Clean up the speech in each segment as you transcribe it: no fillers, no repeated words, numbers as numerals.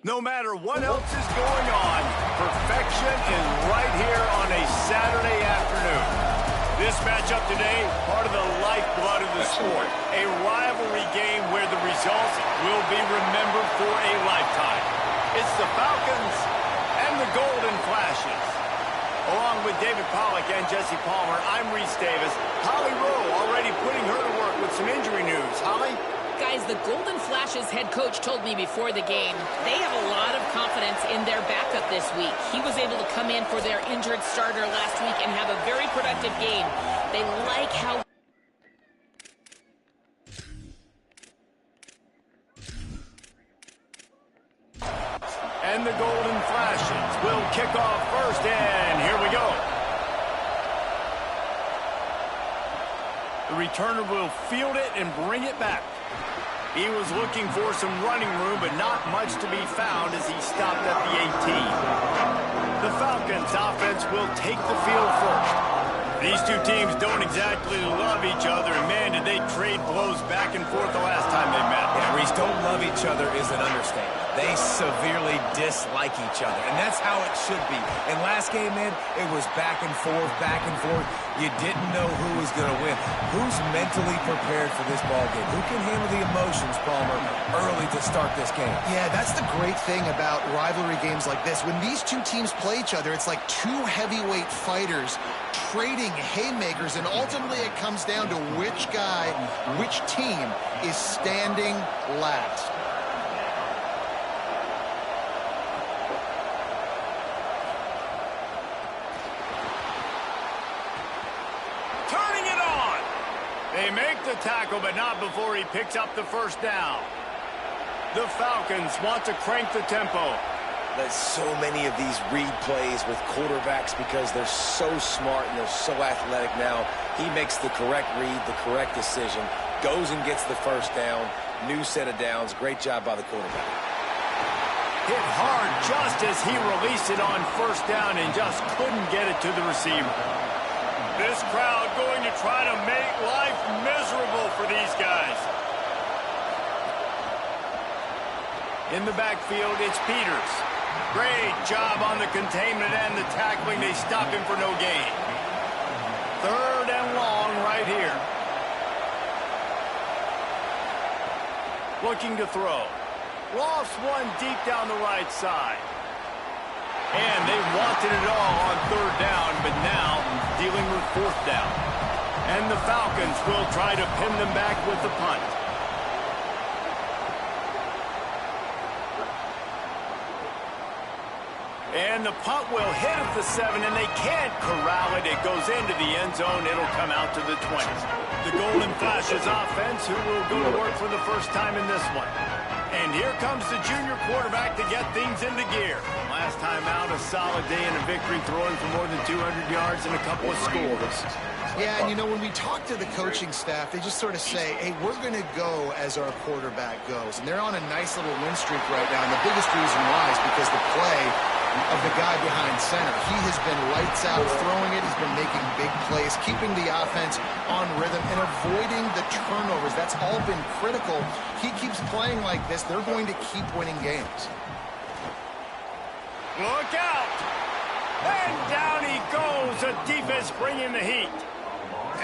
No matter what else is going on, perfection is right here on a Saturday afternoon. This matchup today, part of the lifeblood of the sport. A rivalry game where the results will be remembered for a lifetime. It's the Falcons and the Golden Flashes. Along with David Pollack and Jesse Palmer, I'm Reese Davis. Holly Rowe already putting her to work with some injury news. Holly? Guys, the Golden Flashes head coach told me before the game they have a lot of confidence in their backup this week. He was able to come in for their injured starter last week and have a very productive game. They like how... And the Golden Flashes will kick off first, and here we go. The returner will field it and bring it back. He was looking for some running room, but not much to be found as he stopped at the 18. The Falcons offense will take the field first. These two teams don't exactly love each other, and man, did they trade blows back and forth the last time they met. Yeah, Reese, don't love each other is an understatement. They severely dislike each other, and that's how it should be. And last game, man, it was back and forth, back and forth. You didn't know who was going to win. Who's mentally prepared for this ball game? Who can handle the emotions, Palmer, early to start this game? Yeah, that's the great thing about rivalry games like this. When these two teams play each other, it's like two heavyweight fighters trading haymakers, and ultimately it comes down to which guy, which team is standing last. They make the tackle, but not before he picks up the first down. The Falcons want to crank the tempo. There's so many of these read plays with quarterbacks because they're so smart and they're so athletic now. He makes the correct read, the correct decision, goes and gets the first down. New set of downs. Great job by the quarterback. Hit hard just as he released it on first down and just couldn't get it to the receiver. This crowd going to try to make life miserable for these guys. In the backfield, it's Peters. Great job on the containment and the tackling. They stop him for no gain. Third and long right here. Looking to throw. Lost one deep down the right side. And they wanted it all on third down, but now dealing with fourth down. And the Falcons will try to pin them back with the punt. And the punt will hit at the 7, and they can't corral it. It goes into the end zone. It'll come out to the 20. The Golden Flashes offense, who will go to work for the first time in this one. And here comes the junior quarterback to get things into gear. Last time out, a solid day and a victory, throwing for more than 200 yards and a couple of scores. Yeah, and you know, when we talk to the coaching staff, they just sort of say, hey, we're going to go as our quarterback goes. And they're on a nice little win streak right now. And the biggest reason why is because the play of the guy behind center. He has been lights out throwing it. He's been making big plays, keeping the offense on rhythm and avoiding the turnovers. That's all been critical. He keeps playing like this, they're going to keep winning games. Look out! And down he goes. The defense bringing the heat.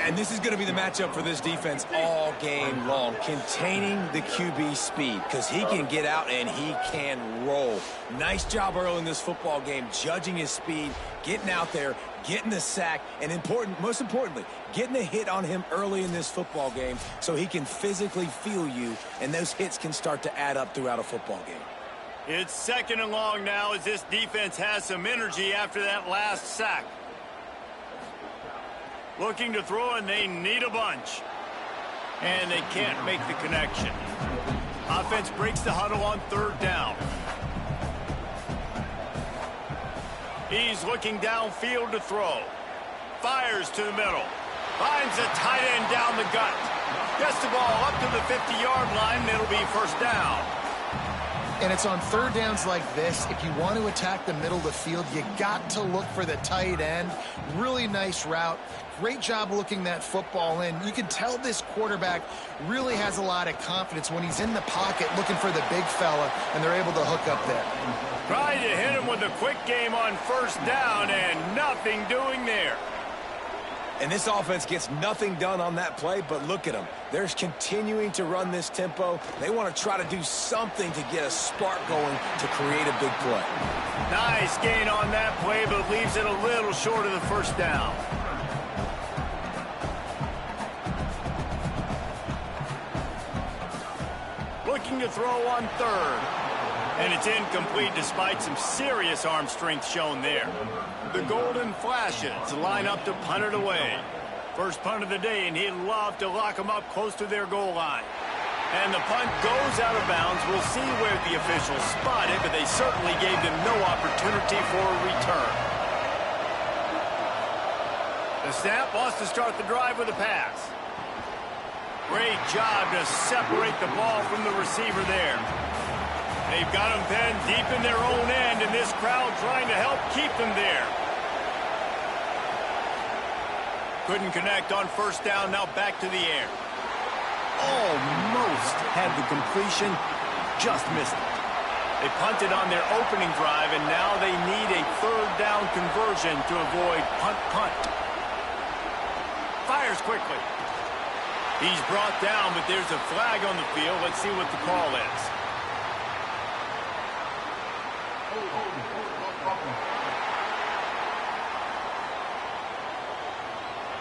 And this is going to be the matchup for this defense all game long, containing the QB speed, because he can get out and he can roll. Nice job early in this football game, judging his speed, getting out there, getting the sack, and most importantly, getting a hit on him early in this football game so he can physically feel you, and those hits can start to add up throughout a football game. It's second and long now as this defense has some energy after that last sack. Looking to throw, and they need a bunch. And they can't make the connection. Offense breaks the huddle on third down. He's looking downfield to throw. Fires to the middle. Finds a tight end down the gut. Gets the ball up to the 50-yard line, and it'll be first down. And it's on third downs like this. If you want to attack the middle of the field, you got to look for the tight end. Really nice route. Great job looking that football in. You can tell this quarterback really has a lot of confidence when he's in the pocket looking for the big fella, and they're able to hook up there. Trying to hit him with a quick game on first down, and nothing doing there. And this offense gets nothing done on that play, but look at them. They're continuing to run this tempo. They want to try to do something to get a spark going to create a big play. Nice gain on that play, but leaves it a little short of the first down. Looking to throw on third. And it's incomplete despite some serious arm strength shown there. The Golden Flashes line up to punt it away. First punt of the day, and he'd love to lock them up close to their goal line. And the punt goes out of bounds. We'll see where the officials spot it, but they certainly gave them no opportunity for a return. The snap wants to start the drive with a pass. Great job to separate the ball from the receiver there. They've got them pinned deep in their own end, and this crowd trying to help keep them there. Couldn't connect on first down, now back to the air. Almost had the completion, just missed it. They punted on their opening drive, and now they need a third down conversion to avoid punt. Fires quickly. He's brought down, but there's a flag on the field. Let's see what the call is.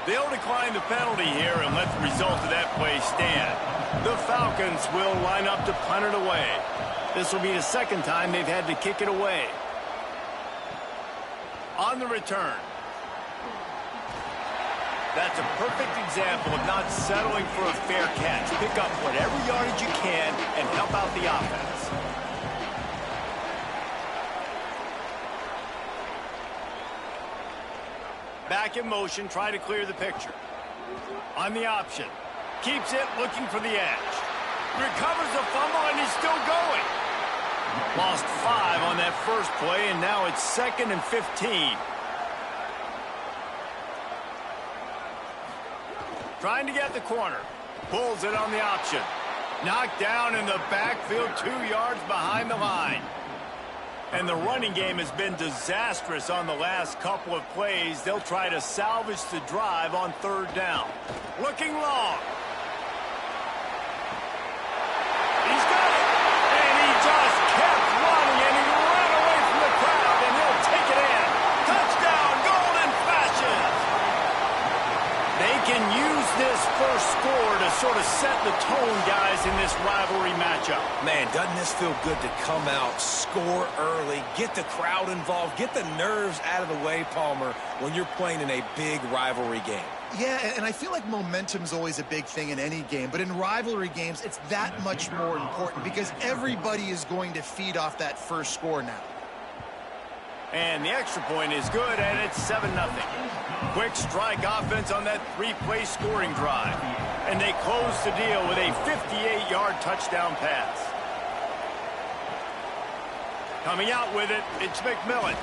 They'll decline the penalty here and let the result of that play stand. The Falcons will line up to punt it away. This will be the second time they've had to kick it away. On the return. That's a perfect example of not settling for a fair catch. Pick up whatever yardage you can and help out the offense. Back in motion, try to clear the picture. On the option. Keeps it, looking for the edge. Recovers the fumble, and he's still going. Lost 5 on that first play, and now it's 2nd and 15. Trying to get the corner. Pulls it on the option. Knocked down in the backfield, 2 yards behind the line. And the running game has been disastrous on the last couple of plays. They'll try to salvage the drive on third down. Looking long. He's got it. And he just kept running, and he ran away from the crowd, and he'll take it in. Touchdown, Golden Flashes. They can use this first score to sort of set the tone, guys, in this rivalry matchup. Man, doesn't this feel good to come out, score early, get the crowd involved, get the nerves out of the way, Palmer, when you're playing in a big rivalry game? Yeah, and I feel like momentum's always a big thing in any game, but in rivalry games, it's that much more important because everybody is going to feed off that first score now. And the extra point is good, and it's 7-0. Quick strike offense on that 3-play scoring drive. And they close the deal with a 58-yard touchdown pass. Coming out with it, it's McMillan.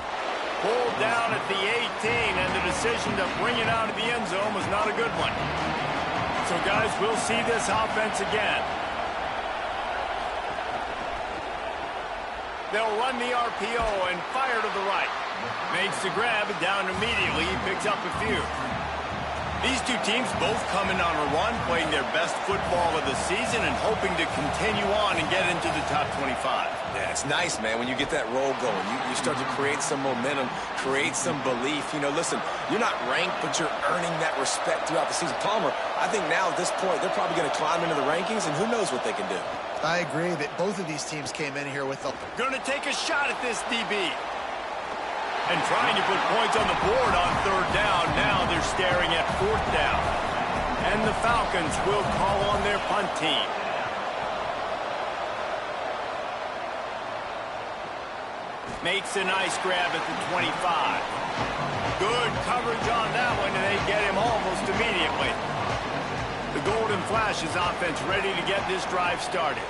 Pulled down at the 18, and the decision to bring it out of the end zone was not a good one. So, guys, we'll see this offense again. They'll run the RPO and fire to the right. Makes the grab, down immediately. He picks up a few. These two teams both coming on a run, playing their best football of the season and hoping to continue on and get into the top 25. Yeah, it's nice, man, when you get that roll going. You start to create some momentum, create some belief. You know, listen, you're not ranked, but you're earning that respect throughout the season. Palmer, I think now at this point, they're probably going to climb into the rankings, and who knows what they can do. I agree that both of these teams came in here with the... Going to take a shot at this DB. And trying to put points on the board on third down. Now they're staring at fourth down. And the Falcons will call on their punt team. Makes a nice grab at the 25. Good coverage on that one, and they get him almost immediately. The Golden Flashes offense ready to get this drive started.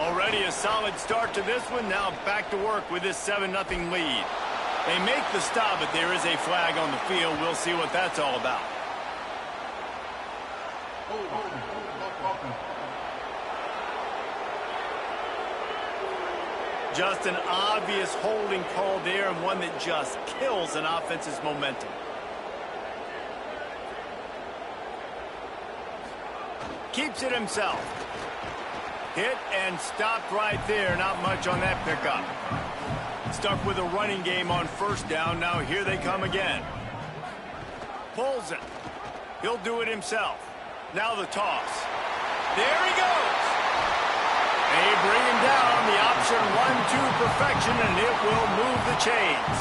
Already a solid start to this one. Now back to work with this 7-0 lead. They make the stop, but there is a flag on the field. We'll see what that's all about. Just an obvious holding call there, and one that just kills an offense's momentum. Keeps it himself. Hit and stopped right there. Not much on that pickup. Stuck with a running game on first down. Now here they come again. Pulls it. He'll do it himself. Now the toss. There he goes. They bring him down. The option 1-2 perfection, and it will move the chains.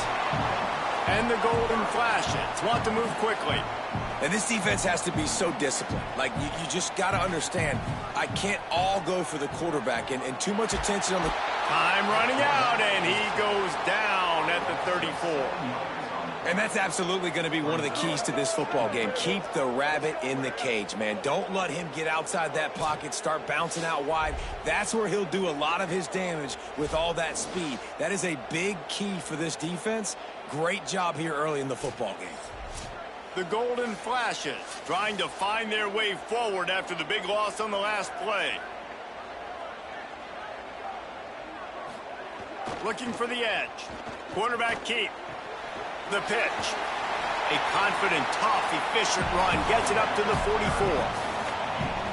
And the golden flashes. Want to move quickly. And this defense has to be so disciplined. Like, you just got to understand, I can't all go for the quarterback, and too much attention on the... Time running out, and he goes down at the 34. And that's absolutely going to be one of the keys to this football game. Keep the rabbit in the cage, man. Don't let him get outside that pocket, start bouncing out wide. That's where he'll do a lot of his damage with all that speed. That is a big key for this defense. Great job here early in the football game. The golden flashes trying to find their way forward after the big loss on the last play. Looking for the edge. Quarterback keep. The pitch. A confident, tough, efficient run. Gets it up to the 44.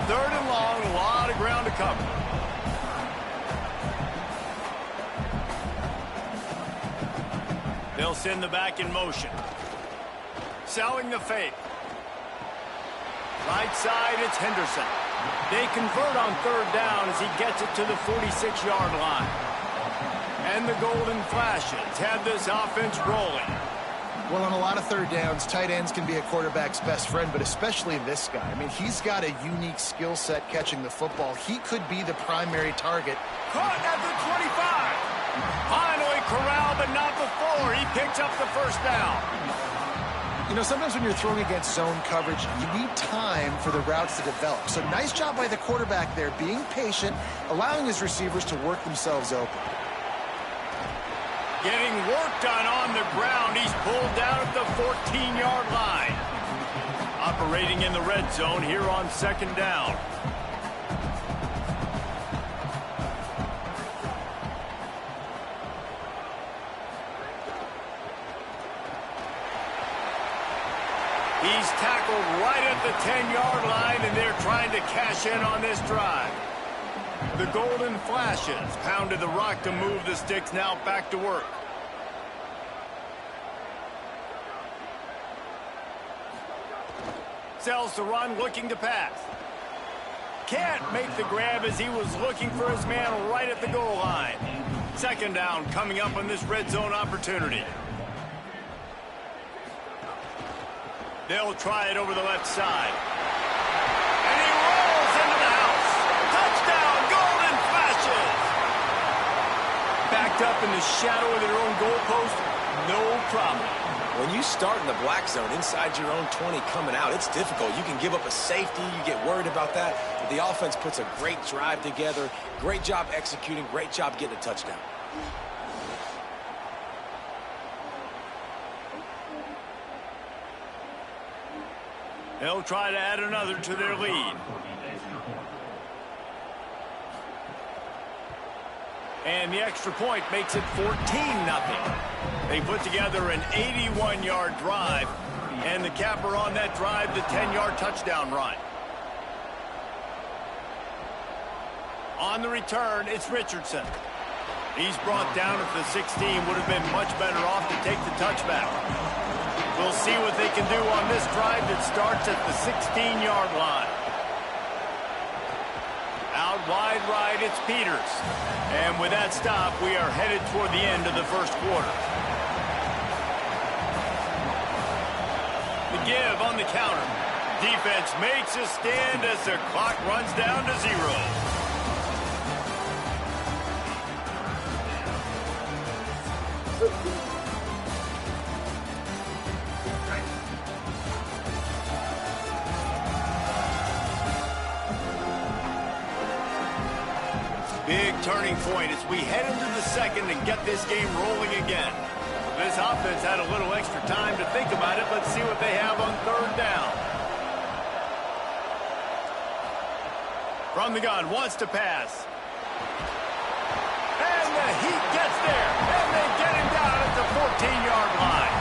3rd and long, a lot of ground to cover. They'll send the back in motion. Selling the fake. Right side, it's Henderson. They convert on 3rd down as he gets it to the 46-yard line. And the golden flashes have this offense rolling. Well, on a lot of 3rd downs, tight ends can be a quarterback's best friend, but especially this guy. I mean, he's got a unique skill set catching the football. He could be the primary target. Caught at the 25. Finally corralled, but not before. He picks up the 1st down. You know, sometimes when you're throwing against zone coverage, you need time for the routes to develop. So nice job by the quarterback there, being patient, allowing his receivers to work themselves open. Getting work done on the ground. He's pulled down at the 14-yard line. Operating in the red zone here on 2nd down. He's tackled right at the 10-yard line, and they're trying to cash in on this drive. The golden flashes pounded the rock to move the sticks. Now back to work. Sells the run, looking to pass. Can't make the grab as he was looking for his man right at the goal line. 2nd down coming up on this red zone opportunity. They'll try it over the left side. And he rolls into the house. Touchdown, golden flashes. Backed up in the shadow of their own goalpost, no problem. When you start in the black zone inside your own 20 coming out, it's difficult. You can give up a safety. You get worried about that. But the offense puts a great drive together. Great job executing. Great job getting a touchdown. They'll try to add another to their lead. And the extra point makes it 14-0. They put together an 81-yard drive, and the capper on that drive, the 10-yard touchdown run. On the return, it's Richardson. He's brought down at the 16. Would have been much better off to take the touchback. We'll see what they can do on this drive that starts at the 16-yard line. Out wide right, it's Peters. And with that stop, we are headed toward the end of the 1st quarter. The give on the counter. Defense makes a stand as the clock runs down to 0. Big turning point as we head into the second and get this game rolling again. This offense had a little extra time to think about it. Let's see what they have on third down. From the gun, wants to pass. And the Heat gets there. And they get him down at the 14-yard line.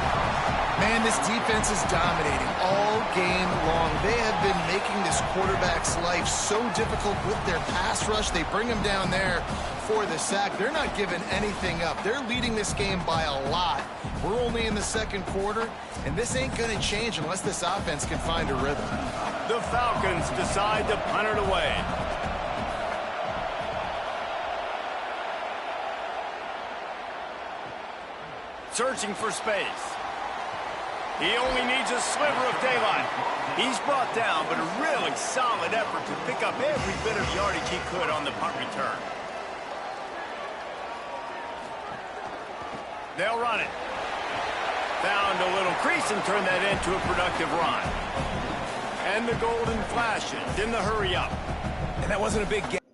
Man, this defense is dominating all game long. They have been making this quarterback's life so difficult with their pass rush. They bring him down there for the sack. They're not giving anything up. They're leading this game by a lot. We're only in the second quarter, and this ain't going to change unless this offense can find a rhythm. The Falcons decide to punt it away. Searching for space. He only needs a sliver of daylight. He's brought down, but a really solid effort to pick up every bit of yardage he could on the punt return. They'll run it. Found a little crease and turned that into a productive run. And the golden flashes in the hurry up. And that wasn't a big game.